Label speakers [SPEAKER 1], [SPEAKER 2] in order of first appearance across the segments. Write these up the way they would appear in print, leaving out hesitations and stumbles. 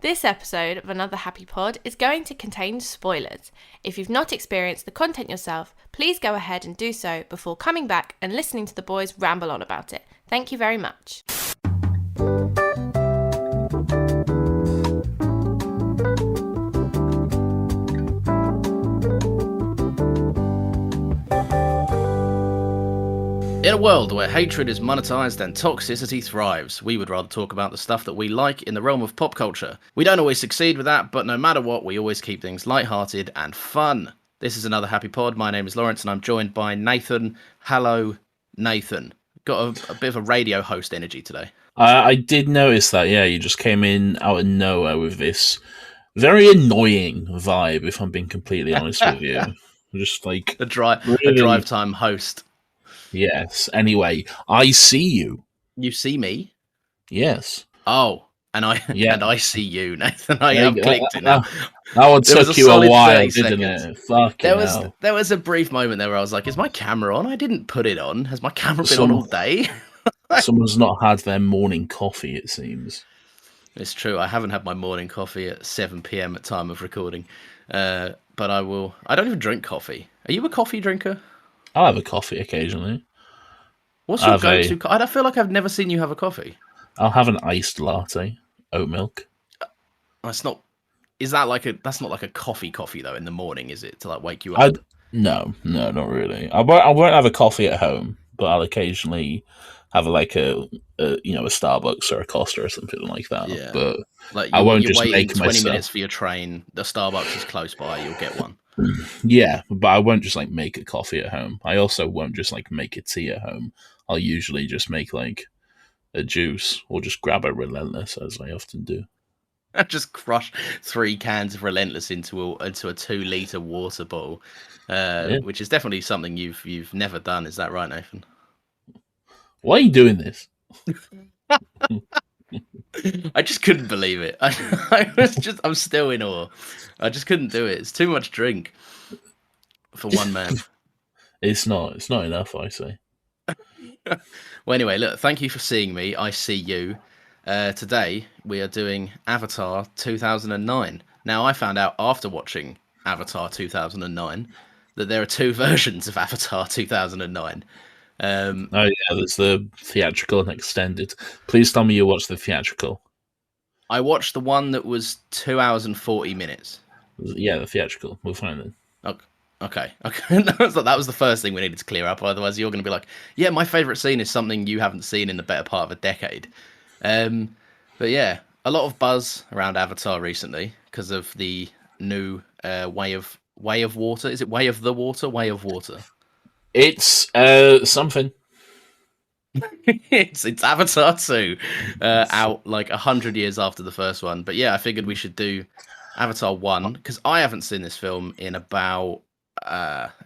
[SPEAKER 1] This episode of Another Happy Pod is going to contain spoilers. If you've not experienced the content yourself, please go ahead and do so before coming back and listening to the boys ramble on about it. Thank you very much.
[SPEAKER 2] In a world where hatred is monetized and toxicity thrives, we would rather talk about the stuff that we like in the realm of pop culture. We don't always succeed with that, but no matter what, we always keep things lighthearted and fun. This is Another Happy Pod. My name is Lawrence and I'm joined by Nathan. Hello, Nathan. Got a bit of a radio host energy today.
[SPEAKER 3] I did notice that, yeah, you just came in out of nowhere with this very annoying vibe, if I'm being completely honest with you. Just like
[SPEAKER 2] a drive time host.
[SPEAKER 3] Yes. Anyway, I see you.
[SPEAKER 2] You see me?
[SPEAKER 3] Yes.
[SPEAKER 2] Oh, and I see you, Nathan. I have clicked it now.
[SPEAKER 3] That one took you a while, didn't it?
[SPEAKER 2] There was a brief moment there where I was like, "Is my camera on? I didn't put it on. Has my camera been on all day?"
[SPEAKER 3] Someone's not had their morning coffee, it seems.
[SPEAKER 2] It's true. I haven't had my morning coffee at 7 p.m. at time of recording, but I will. I don't even drink coffee. Are you a coffee drinker?
[SPEAKER 3] I'll have a coffee occasionally.
[SPEAKER 2] What's your go-to? I feel like I've never seen you have a coffee.
[SPEAKER 3] I'll have an iced latte, oat milk.
[SPEAKER 2] That's not. Is that like a? That's not like a coffee though. In the morning, is it to like wake you up?
[SPEAKER 3] No, not really. I won't have a coffee at home, but I'll occasionally have like a Starbucks or a Costa or something like that.
[SPEAKER 2] Yeah.
[SPEAKER 3] But
[SPEAKER 2] like
[SPEAKER 3] I won't just
[SPEAKER 2] waiting
[SPEAKER 3] make
[SPEAKER 2] 20
[SPEAKER 3] myself.
[SPEAKER 2] minutes for your train. The Starbucks is close by. You'll get one.
[SPEAKER 3] Yeah, but I won't just like make a coffee at home. I also won't just like make a tea at home. I'll usually just make like a juice or just grab a Relentless, as I often do.
[SPEAKER 2] Just crush 3 cans of Relentless into a 2-liter water bottle, which is definitely something you've never done. Is that right, Nathan?
[SPEAKER 3] Why are you doing this?
[SPEAKER 2] I just couldn't believe it. I'm still in awe. I just couldn't do it. It's too much drink for one man.
[SPEAKER 3] It's not enough, I say.
[SPEAKER 2] Well, anyway, look, thank you for seeing me. I see you. Today, we are doing Avatar 2009. Now, I found out after watching Avatar 2009 that there are 2 versions of Avatar 2009.
[SPEAKER 3] Oh yeah, there's the theatrical and extended. Please tell me you watched the theatrical.
[SPEAKER 2] I watched the one that was 2 hours and 40 minutes.
[SPEAKER 3] Yeah, the theatrical. We'll find it.
[SPEAKER 2] Okay. That was the first thing we needed to clear up. Otherwise, you're going to be like, "Yeah, my favorite scene is something you haven't seen in the better part of a decade." But yeah, a lot of buzz around Avatar recently because of the new way of water. Is it Way of the Water? Way of Water.
[SPEAKER 3] It's something.
[SPEAKER 2] it's Avatar 2, out like 100 years after the first one. But yeah, I figured we should do Avatar 1 because I haven't seen this film in about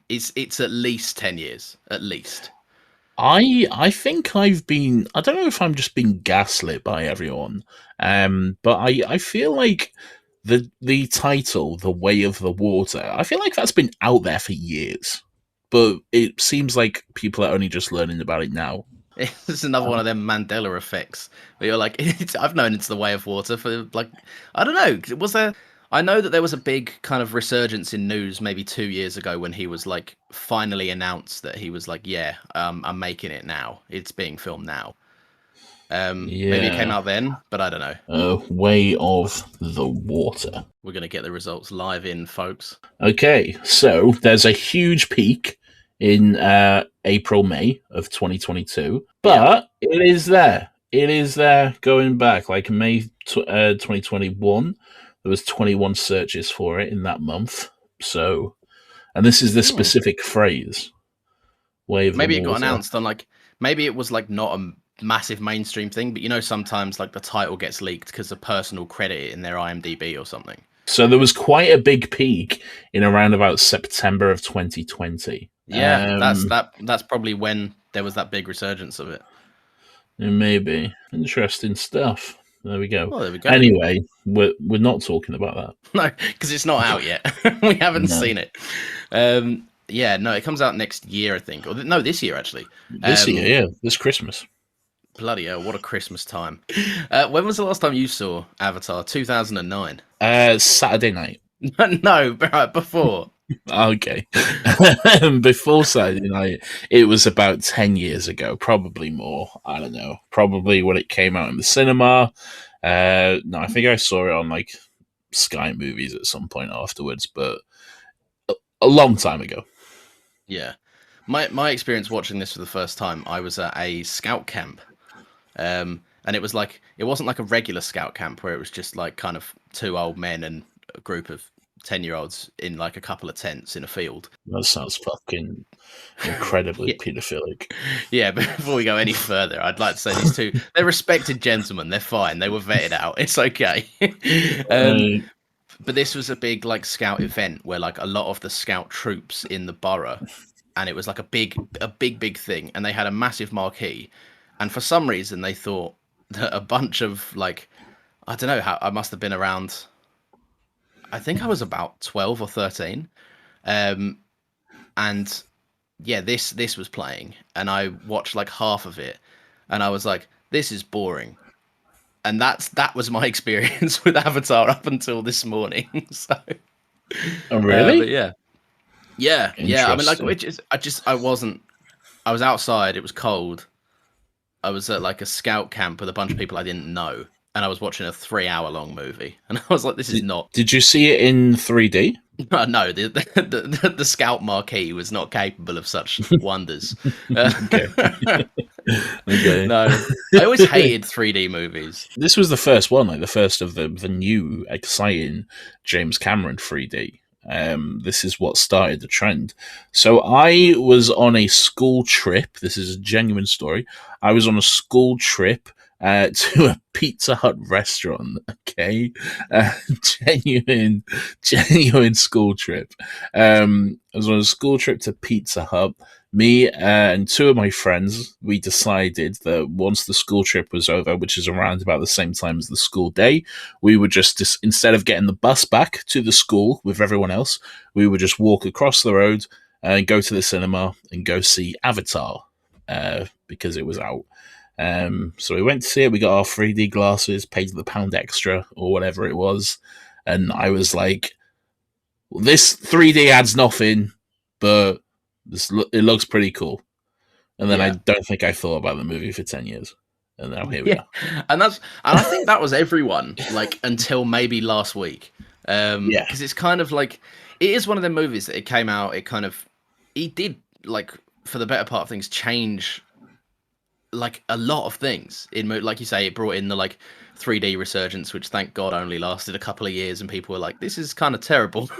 [SPEAKER 2] it's at least 10 years, at least.
[SPEAKER 3] I think I don't know if I'm just being gaslit by everyone, but I feel like the title, The Way of the Water, I feel like that's been out there for years. But it seems like people are only just learning about it now.
[SPEAKER 2] It's another one of them Mandela effects where you're like, I've known it's the Way of Water for like, I don't know. I know that there was a big kind of resurgence in news maybe 2 years ago when he was like finally announced that he was like, yeah, I'm making it now. It's being filmed now. Maybe it came out then, but I don't know.
[SPEAKER 3] Way of the Water.
[SPEAKER 2] We're going to get the results live in, folks.
[SPEAKER 3] Okay, so there's a huge peak in April, May of 2022, but it is there. It is there going back. Like May 2021, there was 21 searches for it in that month. So, and this is the specific phrase. Way of
[SPEAKER 2] maybe
[SPEAKER 3] the
[SPEAKER 2] it got
[SPEAKER 3] Water.
[SPEAKER 2] announced on like, maybe it was like not a massive mainstream thing, but you know sometimes like the title gets leaked because of personal credit in their IMDb or something.
[SPEAKER 3] So there was quite a big peak in around about September of 2020.
[SPEAKER 2] Yeah, that's probably when there was that big resurgence of it.
[SPEAKER 3] Maybe. Interesting stuff. There we go.
[SPEAKER 2] Oh, there we go.
[SPEAKER 3] Anyway, we're not talking about that.
[SPEAKER 2] No, because it's not out yet. We haven't seen it. Yeah, no, it comes out next year, I think. Or no, this year actually.
[SPEAKER 3] This year, yeah, this Christmas.
[SPEAKER 2] Bloody hell, what a Christmas time. When was the last time you saw Avatar? 2009?
[SPEAKER 3] Saturday night.
[SPEAKER 2] No, right, before.
[SPEAKER 3] Okay. Before Saturday night, it was about 10 years ago, probably more. I don't know. Probably when it came out in the cinema. No, I think I saw it on like Sky Movies at some point afterwards, but a long time ago.
[SPEAKER 2] Yeah. My experience watching this for the first time, I was at a scout camp. And it wasn't like a regular scout camp where it was just like kind of two old men and a group of 10-year-olds in like a couple of tents in a field.
[SPEAKER 3] That sounds fucking incredibly pedophilic.
[SPEAKER 2] Yeah, but before we go any further, I'd like to say these two, they're respected gentlemen. They're fine. They were vetted out. It's okay. But this was a big like scout event where like a lot of the scout troops in the borough, and it was like a big thing. And they had a massive marquee. And for some reason, they thought that a bunch of like, I don't know how, I must have been around, I think I was about 12 or 13. And yeah, this was playing, and I watched like half of it, and I was like, this is boring. And that was my experience with Avatar up until this morning. So,
[SPEAKER 3] oh, really?
[SPEAKER 2] But yeah. I mean, like, I was outside. It was cold. I was at like a scout camp with a bunch of people I didn't know, and I was watching a 3-hour-long movie, and I was like, "This is not."
[SPEAKER 3] Did you see it in 3D?
[SPEAKER 2] No, the scout marquee was not capable of such wonders.
[SPEAKER 3] Okay.
[SPEAKER 2] No, I always hated 3D movies.
[SPEAKER 3] This was the first one, like the first of the new exciting James Cameron 3D. This is what started the trend. So I was on a school trip. This is a genuine story. I was on a school trip to a Pizza Hut restaurant. Okay, genuine school trip. I was on a school trip to Pizza Hut. Me and two of my friends, we decided that once the school trip was over, which is around about the same time as the school day, we would just instead of getting the bus back to the school with everyone else, we would just walk across the road and go to the cinema and go see Avatar because it was out. So we went to see it. We got our 3D glasses, paid the pound extra or whatever it was, and I was like, well, "This 3D adds nothing, but it looks pretty cool." And then I don't think I thought about the movie for 10 years, and now here we are.
[SPEAKER 2] And I think that was everyone, like until maybe last week. Because it's kind of like it is one of the movies that it came out. It did like for the better part of things change. Like a lot of things like you say, it brought in the like 3D resurgence, which thank God only lasted a couple of years, and people were like, "This is kind of terrible."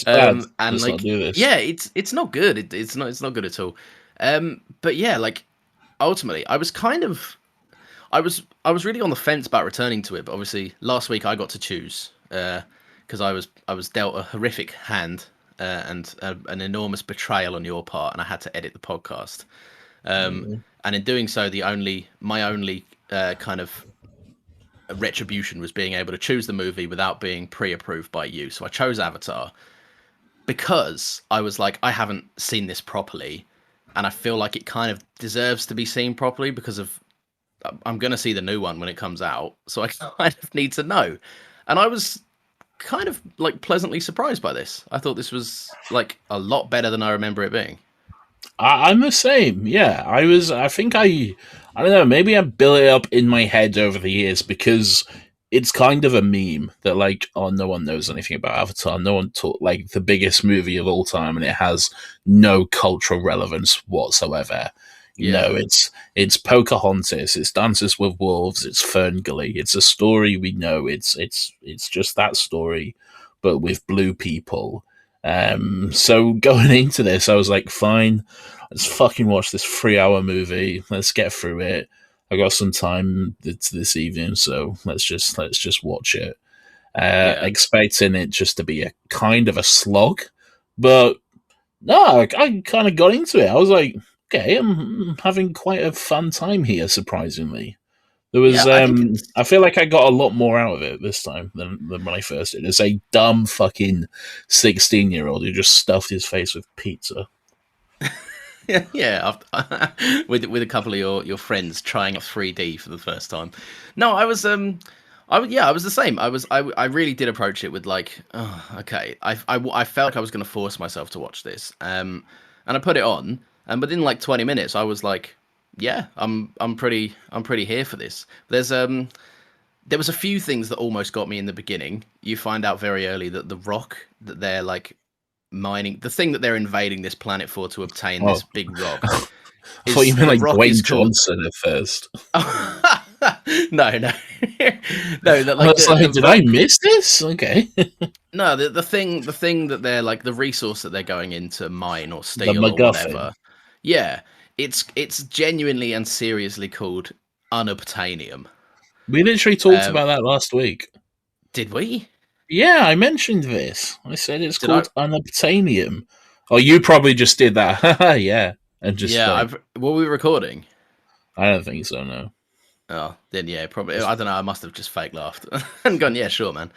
[SPEAKER 3] And
[SPEAKER 2] like,
[SPEAKER 3] not do this.
[SPEAKER 2] yeah, it's not good. It's not good at all. But yeah, like ultimately, I was really on the fence about returning to it. But obviously, last week I got to choose because I was dealt a horrific hand and an enormous betrayal on your part, and I had to edit the podcast. And in doing so, my only kind of retribution was being able to choose the movie without being pre-approved by you. So I chose Avatar because I was like, I haven't seen this properly, and I feel like it kind of deserves to be seen properly because I'm going to see the new one when it comes out, so I kind of need to know. And I was kind of like pleasantly surprised by this. I thought this was like a lot better than I remember it being.
[SPEAKER 3] I'm the same. Yeah, I don't know, maybe I built it up in my head over the years because it's kind of a meme that like, oh, no one knows anything about Avatar. No one taught like the biggest movie of all time, and it has no cultural relevance whatsoever. You know, it's Pocahontas, it's Dances with Wolves, it's Ferngully. It's a story we know. It's just that story, but with blue people. So going into this, I was like, fine, let's fucking watch this 3-hour movie. Let's get through it. I got some time this evening, so let's just watch it. Expecting it just to be a kind of a slog, but no, I kind of got into it. I was like, okay, I'm having quite a fun time here, surprisingly. There was, I feel like I got a lot more out of it this time than when I first did. It's a dumb fucking 16-year-old who just stuffed his face with pizza.
[SPEAKER 2] Yeah, with a couple of your friends trying out 3D for the first time. No, I was the same. I really did approach it with like, oh, okay. I felt like I was going to force myself to watch this. And I put it on, and within like 20 minutes, I was like, yeah, I'm pretty here for this. There was a few things that almost got me in the beginning. You find out very early that the rock that they're like mining, the thing that they're invading this planet for to obtain
[SPEAKER 3] Oh,
[SPEAKER 2] this big rock,
[SPEAKER 3] I thought you meant
[SPEAKER 2] the
[SPEAKER 3] like
[SPEAKER 2] rock
[SPEAKER 3] Dwayne
[SPEAKER 2] is called.
[SPEAKER 3] Johnson at first.
[SPEAKER 2] No, no, no. That
[SPEAKER 3] I
[SPEAKER 2] like
[SPEAKER 3] was like,
[SPEAKER 2] the
[SPEAKER 3] did I
[SPEAKER 2] rock.
[SPEAKER 3] miss this? Okay.
[SPEAKER 2] No, the thing that they're like, the resource that they're going in to mine or
[SPEAKER 3] The
[SPEAKER 2] steal or
[SPEAKER 3] MacGuffin.
[SPEAKER 2] whatever. Yeah, it's genuinely and seriously called unobtainium.
[SPEAKER 3] We literally talked
[SPEAKER 2] Um,
[SPEAKER 3] about that last week.
[SPEAKER 2] did we?
[SPEAKER 3] Yeah, I mentioned this. I said it's
[SPEAKER 2] Did I?
[SPEAKER 3] called unobtainium. Oh, you probably just did that. Haha, yeah. And just
[SPEAKER 2] Yeah,
[SPEAKER 3] like,
[SPEAKER 2] were we recording?
[SPEAKER 3] I don't think so, no.
[SPEAKER 2] Oh, then yeah, probably. I don't know. I must have just fake laughed and gone, yeah, sure, man.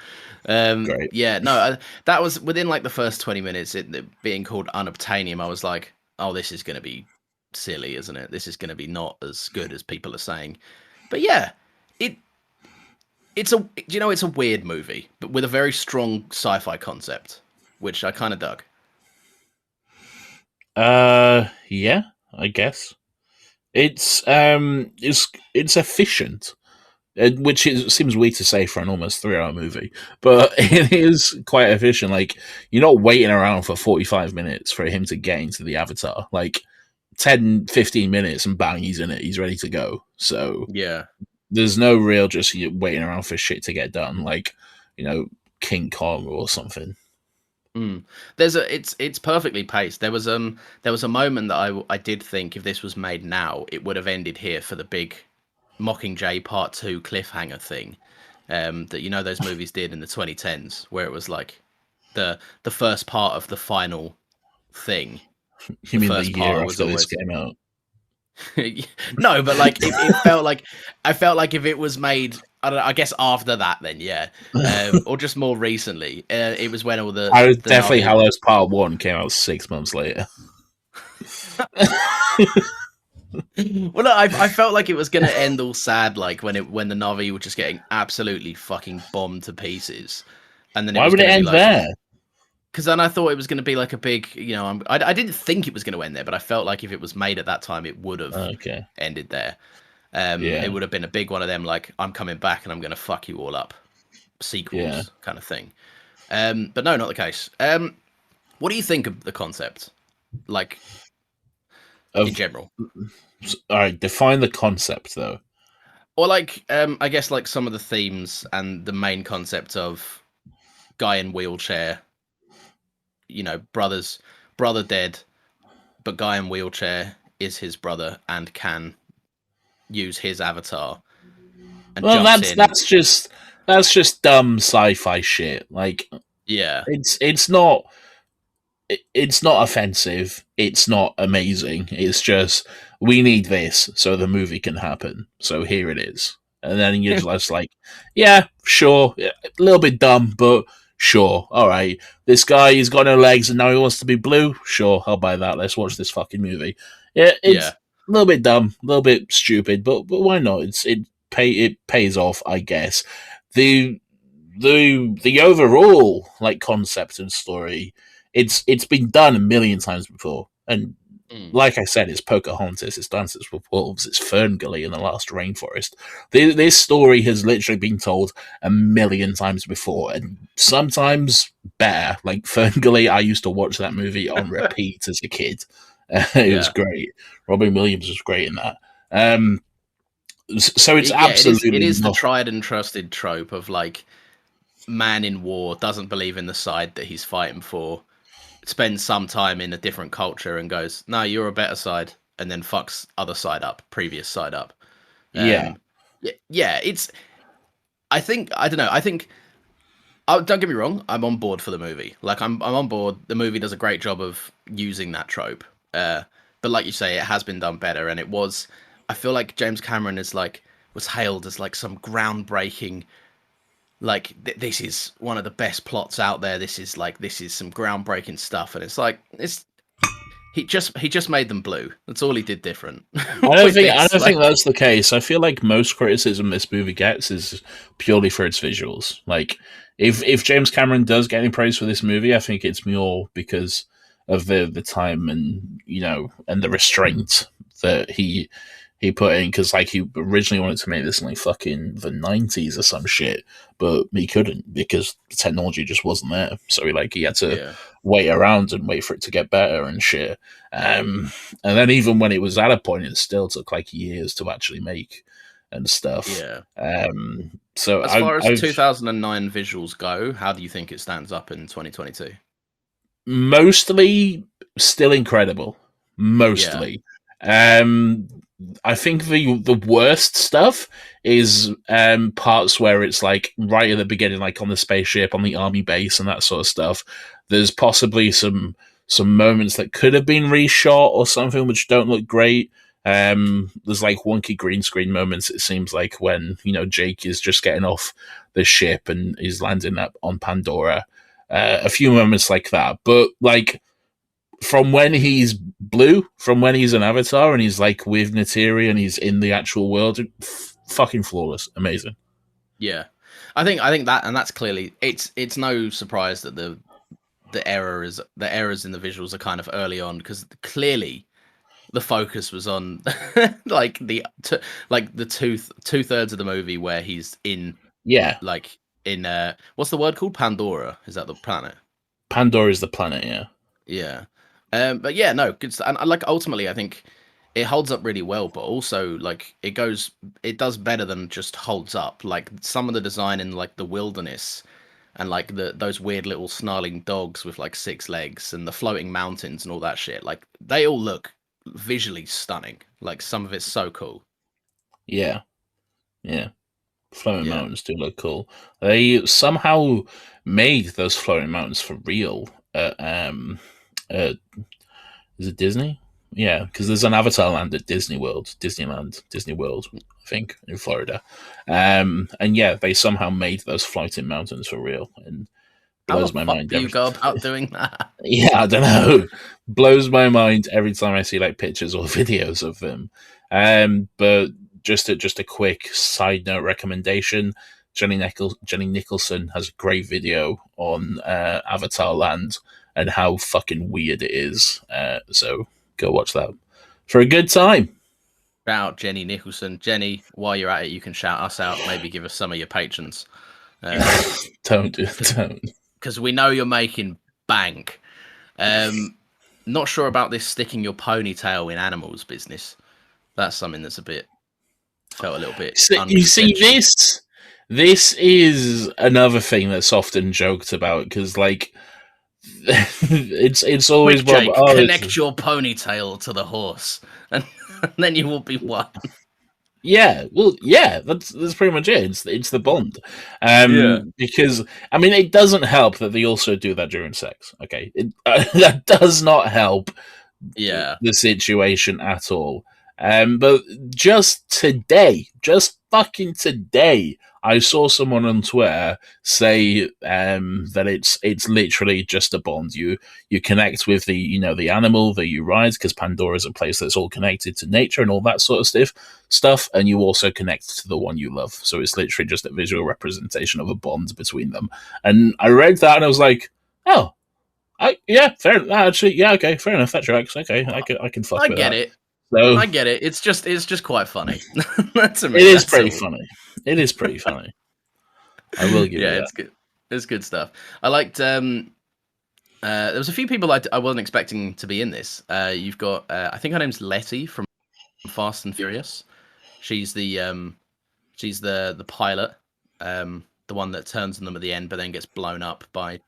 [SPEAKER 3] Great.
[SPEAKER 2] Yeah, no, that was within like the first 20 minutes. It being called unobtainium, I was like, oh, this is going to be silly, isn't it? This is going to be not as good as people are saying. But yeah, it it's a weird movie, but with a very strong sci-fi concept, which I kind of dug.
[SPEAKER 3] Yeah, I guess. It's efficient. Seems weird to say for an almost 3 hour movie, but it is quite efficient. Like, you're not waiting around for 45 minutes for him to get into the avatar. Like, 10, 15 minutes and bang, he's in it. He's ready to go. So
[SPEAKER 2] Yeah.
[SPEAKER 3] there's no real just waiting around for shit to get done. Like, King Kong or something.
[SPEAKER 2] Mm. It's perfectly paced. There was a moment that I did think if this was made now, it would have ended here for the big Mockingjay Part 2 cliffhanger thing. That those movies did in the 2010s, where it was like the first part of the final thing.
[SPEAKER 3] You
[SPEAKER 2] The
[SPEAKER 3] mean the
[SPEAKER 2] first
[SPEAKER 3] year
[SPEAKER 2] part was
[SPEAKER 3] after this
[SPEAKER 2] always
[SPEAKER 3] came out?
[SPEAKER 2] no, but like it felt like I felt like if it was made, I don't know, I guess after that, then yeah, or just more recently, it was when all the
[SPEAKER 3] I was
[SPEAKER 2] the
[SPEAKER 3] definitely
[SPEAKER 2] Navi.
[SPEAKER 3] Hallows Part 1 came out 6 months later.
[SPEAKER 2] Well, no, I felt like it was gonna end all sad, like when the Navi were just getting absolutely fucking bombed to pieces, and then it
[SPEAKER 3] Why
[SPEAKER 2] was
[SPEAKER 3] would it
[SPEAKER 2] gonna be
[SPEAKER 3] end
[SPEAKER 2] like,
[SPEAKER 3] there?
[SPEAKER 2] because then I thought it was gonna be like a big, I didn't think it was gonna end there, but I felt like if it was made at that time, it would have
[SPEAKER 3] Okay.
[SPEAKER 2] ended there.
[SPEAKER 3] Yeah.
[SPEAKER 2] It would have been a big one of them, like, I'm coming back and I'm gonna fuck you all up, sequels
[SPEAKER 3] Yeah.
[SPEAKER 2] kind of thing. But no, not the case. What do you think of the concept, like in general?
[SPEAKER 3] All right, define the concept though.
[SPEAKER 2] Or like, I guess like some of the themes and the main concept of guy in wheelchair, brother dead, but guy in wheelchair is his brother and can use his avatar and
[SPEAKER 3] Well,
[SPEAKER 2] jumps
[SPEAKER 3] that's
[SPEAKER 2] in.
[SPEAKER 3] that's just dumb sci-fi shit. Like,
[SPEAKER 2] Yeah,
[SPEAKER 3] it's not offensive. It's not amazing. It's just, we need this so the movie can happen. So here it is. And then you're just like, yeah, sure, a little bit dumb, but sure, all right. This guy, he's got no legs and now he wants to be blue. Sure, I'll buy that. Let's watch this fucking movie. Yeah, it's
[SPEAKER 2] yeah,
[SPEAKER 3] a little bit dumb, a little bit stupid, but why not? It pays off, I guess. The the overall like concept and story, it's been done a million times before, and
[SPEAKER 2] mm.
[SPEAKER 3] like I said, it's Pocahontas, it's Dances with Wolves, it's Ferngully in the Last Rainforest. This story has literally been told a million times before, and sometimes better. Like Ferngully, I used to watch that movie on repeat as a kid. It was
[SPEAKER 2] Yeah.
[SPEAKER 3] great. Robin Williams was great in that. So it's
[SPEAKER 2] Yeah,
[SPEAKER 3] absolutely
[SPEAKER 2] it is the
[SPEAKER 3] not.
[SPEAKER 2] tried and trusted trope of like man in war doesn't believe in the side that he's fighting for, spends some time in a different culture and goes, no, you're a better side, and then fucks other side up, previous side up.
[SPEAKER 3] Yeah.
[SPEAKER 2] Yeah, it's. I think I don't know. I think. Don't get me wrong. I'm on board for the movie. Like I'm on board. The movie does a great job of using that trope. But like you say, it has been done better, and it was. I feel like James Cameron was hailed as like some groundbreaking. Like this is one of the best plots out there. This is some groundbreaking stuff, and it's like He just made them blue. That's all he did different.
[SPEAKER 3] I don't think that's the case. I feel like most criticism this movie gets is purely for its visuals. Like, if James Cameron does get any praise for this movie, I think it's more because of the time and and the restraint that he put in. Because like he originally wanted to make this in like fucking the 90s or some shit, but he couldn't because the technology just wasn't there. So he had to wait around and wait for it to get better and shit. And then even when it was at a point, it still took like years to actually make and stuff.
[SPEAKER 2] Yeah.
[SPEAKER 3] So
[SPEAKER 2] as far as 2009 visuals go, how do you think it stands up in 2022?
[SPEAKER 3] Mostly still incredible. Mostly. Yeah. I think the worst stuff is parts where it's like right at the beginning, like on the spaceship, on the army base and that sort of stuff. There's possibly some moments that could have been reshot or something which don't look great. There's like wonky green screen moments, it seems like, when Jake is just getting off the ship and is landing up on Pandora. A few moments like that, but like from when he's blue, from when he's an avatar and he's like with Neytiri and he's in the actual world, fucking flawless, amazing.
[SPEAKER 2] Yeah, I think that, and that's clearly it's no surprise that the errors in the visuals are kind of early on, because clearly the focus was on like the 2/3 of the movie where he's in what's the word called? Pandora? Is that the planet?
[SPEAKER 3] Pandora is the planet, yeah.
[SPEAKER 2] Yeah. But yeah, no, good stuff. And like ultimately I think it holds up really well, but also like it does better than just holds up. Like some of the design in like the wilderness and like those weird little snarling dogs with like 6 legs and the floating mountains and all that shit, like they all look visually stunning. Like some of it's so cool.
[SPEAKER 3] Yeah. Floating mountains do look cool. They somehow made those floating mountains for real. Is it Disney? Yeah, because there's an Avatar land at Disney World, I think, in Florida. And yeah, they somehow made those floating mountains for real, and blows my mind.
[SPEAKER 2] How do you go about doing that?
[SPEAKER 3] Yeah, I don't know. Blows my mind every time I see like pictures or videos of them. But just a quick side note recommendation: Jenny Nicholson has a great video on Avatar Land and how fucking weird it is. So go watch that for a good time.
[SPEAKER 2] Shout out Jenny Nicholson. Jenny, while you're at it, you can shout us out. Maybe give us some of your patrons.
[SPEAKER 3] Don't.
[SPEAKER 2] Because we know you're making bank. Not sure about this sticking your ponytail in animals business. That's something that's felt a little bit.
[SPEAKER 3] You see, this is another thing that's often joked about, because like it's always
[SPEAKER 2] Jake, connect your ponytail to the horse, and then you will be one.
[SPEAKER 3] Yeah, well, yeah, that's pretty much it. It's the bond, because I mean, it doesn't help that they also do that during sex. Okay, that does not help. The situation at all. But just fucking today, I saw someone on Twitter say that it's literally just a bond. You connect with the the animal that you ride, because Pandora is a place that's all connected to nature and all that sort of stuff, and you also connect to the one you love. So it's literally just a visual representation of a bond between them. And I read that and I was like, oh, fair. Actually, yeah, okay, fair enough. That tracks. Okay, I can fuck with that.
[SPEAKER 2] It. So, I get it. It's just quite funny.
[SPEAKER 3] It is pretty funny. It is pretty funny. I will give you that.
[SPEAKER 2] It's good. It's good stuff. I liked. There was a few people I wasn't expecting to be in this. You've got. I think her name's Letty from Fast and Furious. She's the pilot. The one that turns on them at the end, but then gets blown up by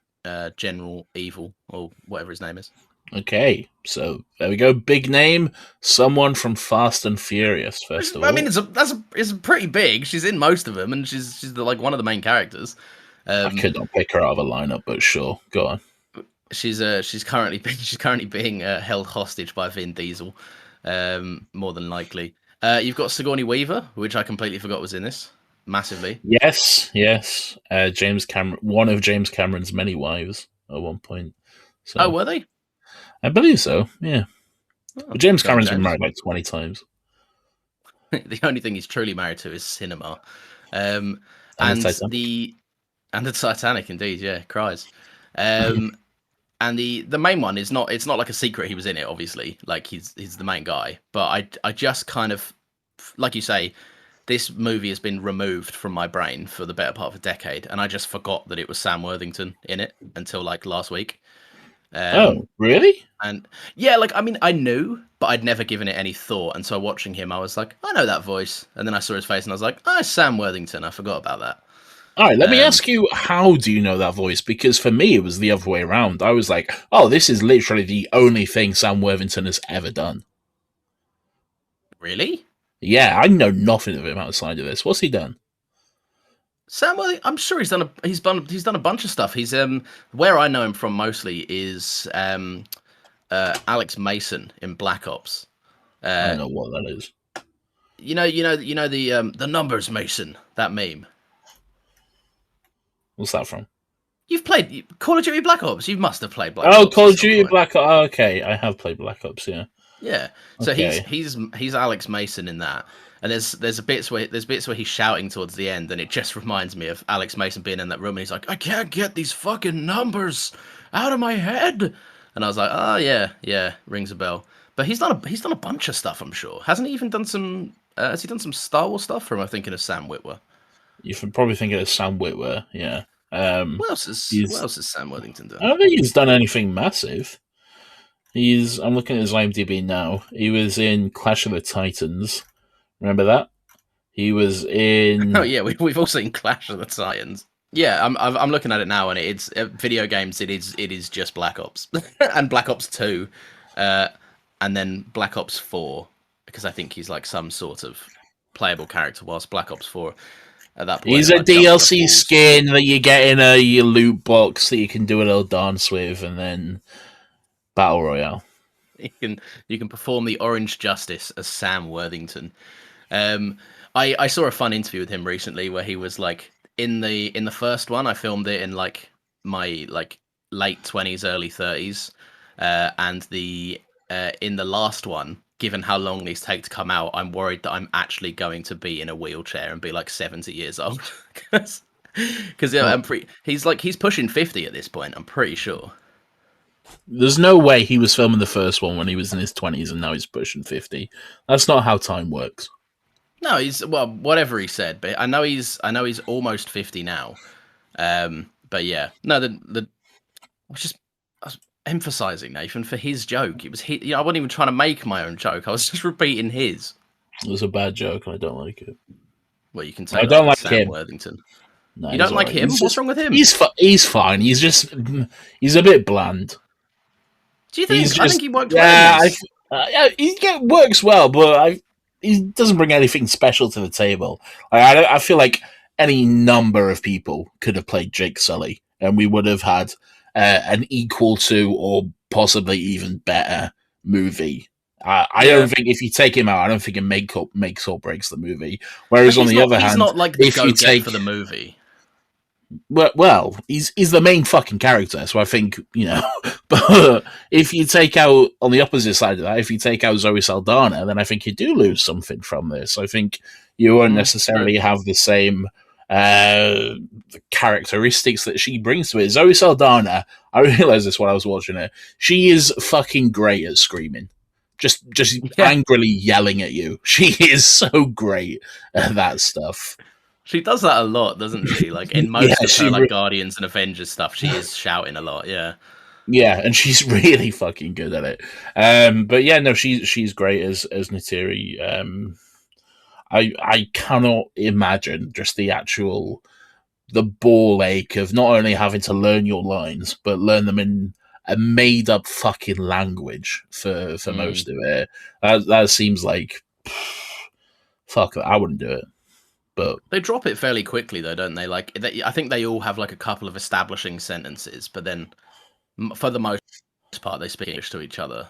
[SPEAKER 2] General Evil or whatever his name is.
[SPEAKER 3] Okay, so there we go. Big name, someone from Fast and Furious. First of all,
[SPEAKER 2] I mean, it's pretty big. She's in most of them, and she's like one of the main characters.
[SPEAKER 3] I could not pick her out of a lineup, but sure, go on.
[SPEAKER 2] She's currently being held hostage by Vin Diesel, more than likely. You've got Sigourney Weaver, which I completely forgot was in this. Massively.
[SPEAKER 3] Yes. James Cameron, one of James Cameron's many wives at one point. So.
[SPEAKER 2] Oh, were they?
[SPEAKER 3] I believe so, yeah.
[SPEAKER 2] Oh,
[SPEAKER 3] James
[SPEAKER 2] go on,
[SPEAKER 3] Cameron's been
[SPEAKER 2] James.
[SPEAKER 3] married like 20 times.
[SPEAKER 2] The only thing he's truly married to is cinema,
[SPEAKER 3] And
[SPEAKER 2] and
[SPEAKER 3] the Titanic.
[SPEAKER 2] the Titanic, indeed, yeah, cries. Um, and the main one is not. It's not like a secret he was in it. Obviously, like he's the main guy. But I just kind of, like you say, this movie has been removed from my brain for the better part of a decade, and I just forgot that it was Sam Worthington in it until like last week.
[SPEAKER 3] Oh, really?
[SPEAKER 2] And yeah, like I mean, I knew, but I'd never given it any thought. And so watching him, I was like, I know that voice. And then I saw his face, and I was like, oh, it's Sam Worthington. I forgot about that.
[SPEAKER 3] All right, let me
[SPEAKER 2] Um,
[SPEAKER 3] ask you, how do you know that voice? Because for me, it was the other way around. I was like, oh, this is literally the only thing Sam Worthington has ever done.
[SPEAKER 2] Really?
[SPEAKER 3] Yeah, I know nothing of him outside of this. What's he done?
[SPEAKER 2] Sam Worthington, I'm sure he's done a bunch of stuff. He's where I know him from mostly is Alex Mason in Black Ops.
[SPEAKER 3] I don't know what that is.
[SPEAKER 2] You know the numbers Mason, that meme.
[SPEAKER 3] What's that from?
[SPEAKER 2] You've played Call of Duty Black Ops. You must have played Black
[SPEAKER 3] Oh,
[SPEAKER 2] Ops.
[SPEAKER 3] Call
[SPEAKER 2] at
[SPEAKER 3] of
[SPEAKER 2] some
[SPEAKER 3] Duty
[SPEAKER 2] point.
[SPEAKER 3] Black Ops. Oh, okay, I have played Black Ops, yeah.
[SPEAKER 2] Yeah. So
[SPEAKER 3] Okay.
[SPEAKER 2] he's Alex Mason in that. And there's bits where he's shouting towards the end, and it just reminds me of Alex Mason being in that room, and he's like, I can't get these fucking numbers out of my head. And I was like, oh yeah, rings a bell. But he's done a bunch of stuff, I'm sure. Hasn't he even done some has he done some Star Wars stuff, or am I thinking of Sam Witwer?
[SPEAKER 3] You're probably thinking of Sam Witwer, yeah.
[SPEAKER 2] What else has Sam Worthington done?
[SPEAKER 3] I don't think he's done anything massive. I'm looking at his IMDb now. He was in Clash of the Titans. Remember that? He was in.
[SPEAKER 2] Oh yeah, we've all seen Clash of the Titans. Yeah, I'm looking at it now, and it's video games. It is just Black Ops and Black Ops 2, and then Black Ops 4, because I think he's like some sort of playable character. Whilst Black Ops 4 at that point,
[SPEAKER 3] He's a
[SPEAKER 2] like, jumping off
[SPEAKER 3] DLC
[SPEAKER 2] walls.
[SPEAKER 3] skin that you get in a loot box that you can do a little dance with, and then Battle Royale.
[SPEAKER 2] You can perform the Orange Justice as Sam Worthington. I saw a fun interview with him recently where he was like in the first one. I filmed it in like my like late 20s, early 30s, and in the last one, given how long these take to come out, I'm worried that I'm actually going to be in a wheelchair and be like 70 years old because he's pushing 50 at this point. I'm pretty sure.
[SPEAKER 3] There's no way he was filming the first one when he was in his 20s and now he's pushing 50. That's not how time works.
[SPEAKER 2] No, whatever he said, but I know he's almost 50 now. But yeah, no, I was emphasizing Nathan for his joke. It was I wasn't even trying to make my own joke. I was just repeating his.
[SPEAKER 3] It was a bad joke and I don't like it.
[SPEAKER 2] Well, you can take
[SPEAKER 3] I don't like
[SPEAKER 2] Sam
[SPEAKER 3] him.
[SPEAKER 2] Worthington.
[SPEAKER 3] No,
[SPEAKER 2] You don't like him? What's wrong with him?
[SPEAKER 3] He's fine. He's a bit bland.
[SPEAKER 2] Do you think? I think he worked
[SPEAKER 3] yeah,
[SPEAKER 2] well in this.
[SPEAKER 3] he works well, but he doesn't bring anything special to the table. I feel like any number of people could have played Jake Sully, and we would have had an equal to or possibly even better movie. I don't think if you take him out, I don't think it makes or breaks the movie. Whereas on the other hand,
[SPEAKER 2] he's not like the
[SPEAKER 3] if you take
[SPEAKER 2] for the movie.
[SPEAKER 3] well, he's the main fucking character, so I think, but if you take out, on the opposite side of that, if you take out Zoe Saldana, then I think you do lose something from this. I think you won't necessarily have the same characteristics that she brings to it. Zoe Saldana, I realized this when I was watching it, she is fucking great at screaming. Just angrily yelling at you. She is so great at that stuff.
[SPEAKER 2] She does that a lot, doesn't she? Like in most of her Guardians and Avengers stuff, she is shouting a lot. Yeah,
[SPEAKER 3] yeah, and she's really fucking good at it. But yeah, no, she's great as Neytiri. I cannot imagine just the ball ache of not only having to learn your lines, but learn them in a made up fucking language for most of it. That seems like fuck. I wouldn't do it. But
[SPEAKER 2] they drop it fairly quickly, though, don't they? Like, I think they all have like a couple of establishing sentences, but then for the most part, they speak English to each other.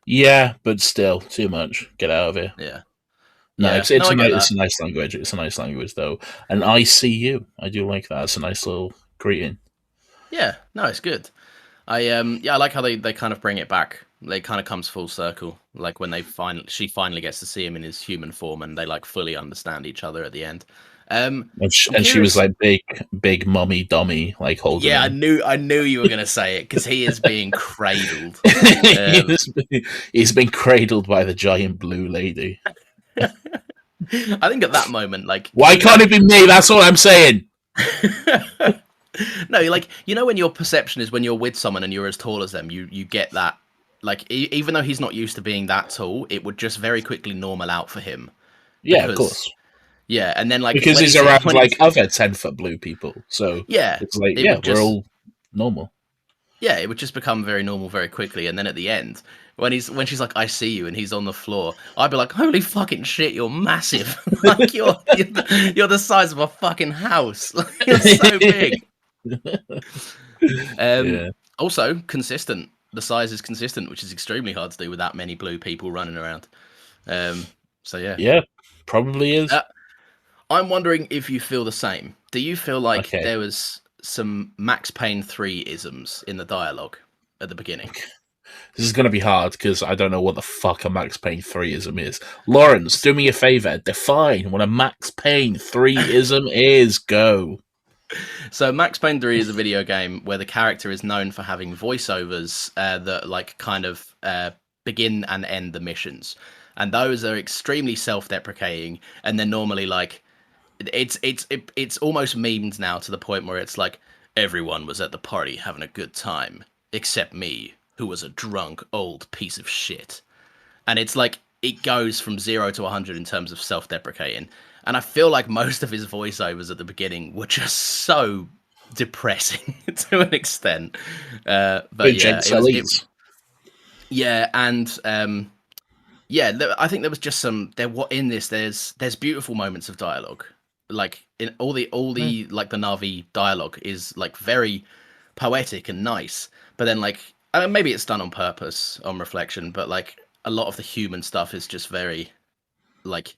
[SPEAKER 3] Yeah, but still, too much. Get out of here.
[SPEAKER 2] Yeah.
[SPEAKER 3] No, it's a nice language. It's a nice language, though. And I see you. I do like that. It's a nice little greeting.
[SPEAKER 2] Yeah, no, it's good. I like how they kind of bring it back It kind of comes full circle, like when she finally gets to see him in his human form, and they like fully understand each other at the end.
[SPEAKER 3] And she,
[SPEAKER 2] I'm
[SPEAKER 3] and she was
[SPEAKER 2] curious.
[SPEAKER 3] like big mummy dummy, like holding
[SPEAKER 2] Yeah,
[SPEAKER 3] him.
[SPEAKER 2] I knew you were gonna say it because he is being cradled.
[SPEAKER 3] He's been cradled by the giant blue lady.
[SPEAKER 2] I think at that moment, like,
[SPEAKER 3] Why can't it be me? That's all I'm saying.
[SPEAKER 2] no, like when your perception is when you're with someone and you're as tall as them, you get that. Like, even though he's not used to being that tall, it would just very quickly normal out for him.
[SPEAKER 3] Yeah, of course.
[SPEAKER 2] Yeah, and then like
[SPEAKER 3] because
[SPEAKER 2] when
[SPEAKER 3] he's
[SPEAKER 2] he's
[SPEAKER 3] around
[SPEAKER 2] when
[SPEAKER 3] like other 10-foot blue people, so
[SPEAKER 2] yeah,
[SPEAKER 3] it's like
[SPEAKER 2] would
[SPEAKER 3] we're all normal.
[SPEAKER 2] Yeah, it would just become very normal very quickly, and then at the end, when she's like, "I see you," and he's on the floor, I'd be like, "Holy fucking shit, you're massive! Like you're the size of a fucking house. Like, you're so big."
[SPEAKER 3] Yeah.
[SPEAKER 2] Also, consistent. The size is consistent, which is extremely hard to do with that many blue people running around. So yeah,
[SPEAKER 3] Yeah, probably is.
[SPEAKER 2] I'm wondering if you feel the same. Do you feel like
[SPEAKER 3] Okay.
[SPEAKER 2] there was some Max Payne 3 isms in the dialogue at the beginning?
[SPEAKER 3] This is going to be hard because I don't know what the fuck a Max Payne 3-ism is. Lawrence, do me a favor. Define what a Max Payne 3-ism is. Go.
[SPEAKER 2] So Max Payne 3 is a video game where the character is known for having voiceovers that like kind of begin and end the missions. And those are extremely self-deprecating, and they're normally like it's almost memed now to the point where it's like everyone was at the party having a good time except me, who was a drunk old piece of shit. And it's like it goes from 0 to 100 in terms of self-deprecating. And I feel like most of his voiceovers at the beginning were just so depressing to an extent. But yeah, yeah, and I think there was just there's beautiful moments of dialogue. Like in all the like the Na'vi dialogue is like very poetic and nice, but then like maybe it's done on purpose on reflection, but like a lot of the human stuff is just very like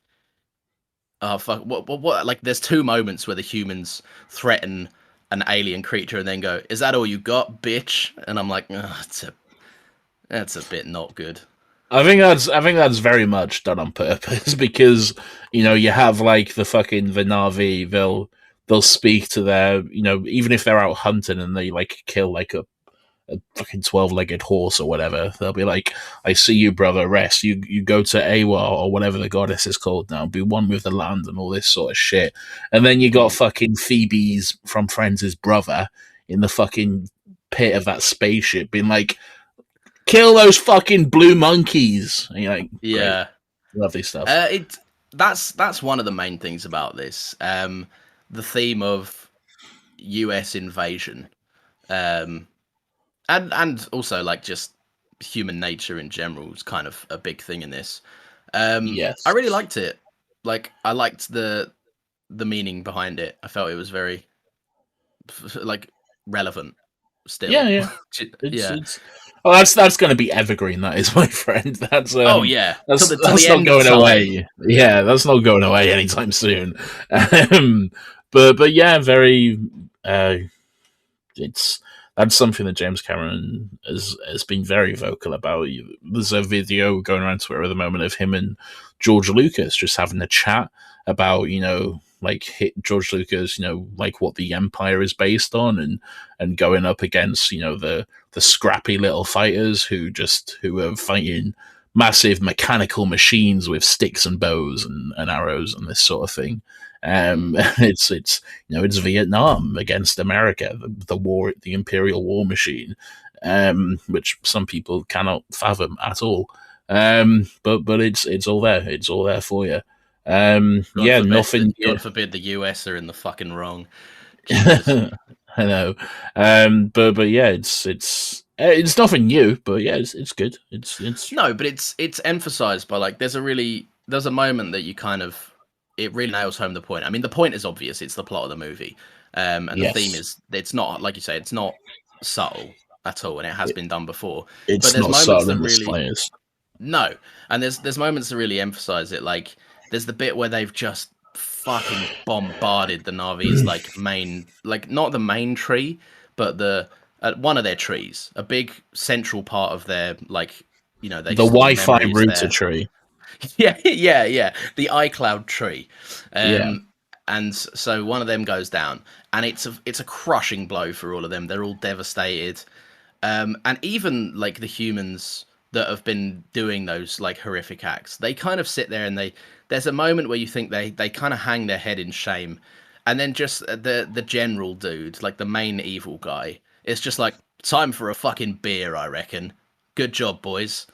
[SPEAKER 2] oh fuck what like there's two moments where the humans threaten an alien creature and then go, "Is that all you got, bitch?" And I'm like, oh, that's a bit not good.
[SPEAKER 3] I think that's very much done on purpose because you have like the Na'vi, they'll speak to their even if they're out hunting and they like kill like a fucking 12-legged horse or whatever, they'll be like, "I see you, brother, rest. You go to Awa or whatever the goddess is called now, be one with the land," and all this sort of shit. And then you got fucking Phoebe's from Friends' brother in the fucking pit of that spaceship being like, "Kill those fucking blue monkeys." And you're like,
[SPEAKER 2] yeah,
[SPEAKER 3] great. Lovely stuff.
[SPEAKER 2] That's one of the main things about this. The theme of US invasion. And also like just human nature in general is kind of a big thing in this.
[SPEAKER 3] Yes.
[SPEAKER 2] I really liked it. Like I liked the meaning behind it. I felt it was very like relevant still.
[SPEAKER 3] Yeah.
[SPEAKER 2] It's,
[SPEAKER 3] oh, that's going to be evergreen. That is, my friend. That's
[SPEAKER 2] oh yeah,
[SPEAKER 3] that's not going away. Yeah, that's not going away anytime soon. But yeah, very. That's something that James Cameron has been very vocal about. There's a video going around Twitter at the moment of him and George Lucas just having a chat about like George Lucas, like what the Empire is based on, and going up against the scrappy little fighters who are fighting massive mechanical machines with sticks and bows and arrows and this sort of thing. It's Vietnam against America, the war, the imperial war machine, which some people cannot fathom at all. But it's all there. It's all there for you. Nothing.
[SPEAKER 2] God forbid the US are in the fucking wrong.
[SPEAKER 3] I know. But yeah, it's nothing new. But yeah, it's good. It's
[SPEAKER 2] no, but it's emphasized by like there's a moment that you kind of. It really nails home the point. I mean, the point is obvious. It's the plot of the movie. And the theme is, it's not, like you say, it's not subtle at all. And it has been done before.
[SPEAKER 3] It's
[SPEAKER 2] but there's
[SPEAKER 3] not subtle in the slightest.
[SPEAKER 2] No. And there's moments that really emphasize it. Like, there's the bit where they've just fucking bombarded the Na'vi's, like, main, like, not the main tree, but one of their trees. A big central part of their, like, you know, they
[SPEAKER 3] The
[SPEAKER 2] store
[SPEAKER 3] Wi-Fi
[SPEAKER 2] memories
[SPEAKER 3] router
[SPEAKER 2] there.
[SPEAKER 3] tree.
[SPEAKER 2] Yeah. The iCloud tree.
[SPEAKER 3] Yeah.
[SPEAKER 2] And so one of them goes down, and it's a crushing blow for all of them. They're all devastated. And even like the humans that have been doing those like horrific acts, they kind of sit there and there's a moment where you think they kind of hang their head in shame, and then just the general dude, like the main evil guy, it's just like, time for a fucking beer, I reckon. Good job, boys.